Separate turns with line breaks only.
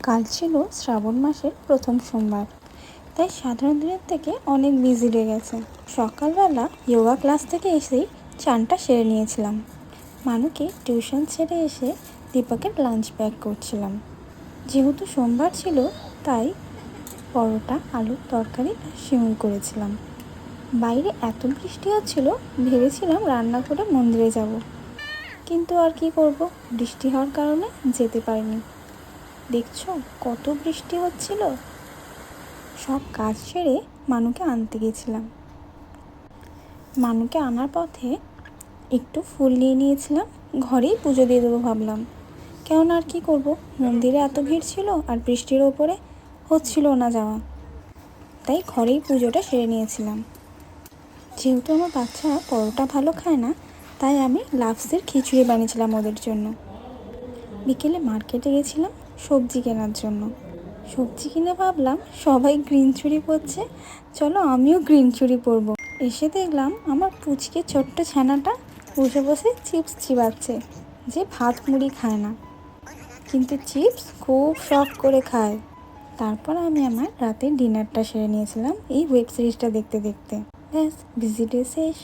কাল ছিল শ্রাবণ মাসের প্রথম সোমবার, তাই সাধারণ দিনের থেকে অনেক বিজি লেগেছে। সকালবেলা যোগা ক্লাস থেকে এসেই চানটা সেরে নিয়েছিলাম। মানুকে টিউশন ছেড়ে এসে দীপকের লাঞ্চ প্যাক করছিলাম। যেহেতু সোমবার ছিল তাই পরোটা, আলুর তরকারি আর সিমুই করেছিলাম। বাইরে এত বৃষ্টি হচ্ছিল, ভেবেছিলাম রান্না করে মন্দিরে যাব, কিন্তু আর কি করব, বৃষ্টি হওয়ার কারণে যেতে পারিনি। দেখছো কত বৃষ্টি হচ্ছিল। সব কাজ সেরে মানুকে আনতে গেছিলাম। মানুকে আনার পথে একটু ফুল নিয়ে নিয়েছিলাম, ঘরেই পুজো দিয়ে দেবো ভাবলাম। কেন আর কি করব, মন্দিরে এত ভিড় ছিল আর বৃষ্টির ওপরে হচ্ছিল না যাওয়া, তাই ঘরেই পুজোটা সেরে নিয়েছিলাম। যেহেতু আমার বাচ্চারা পরোটা ভালো খায় না, তাই আমি লাপসির খিচুড়ি বানিয়েছিলাম ওদের জন্য। বিকেলে মার্কেটে গেছিলাম সবজি কেনার জন্য। সবজি কিনে ভাবলাম সবাই গ্রিন চুড়ি পরছে, চলো আমিও গ্রিন চুড়ি পরবো। এসে দেখলাম আমার পুচকে ছোট্ট ছানাটা বসে বসে চিপস চিবাচ্ছে, যে ভাত মুড়ি খায় না, কিন্তু চিপস খুব শখ করে খায়। তারপর আমি আমার রাতের ডিনারটা সেরে নিয়েছিলাম এই ওয়েব সিরিজটা দেখতে দেখতে। ব্যাস, বিজি ডে শেষ।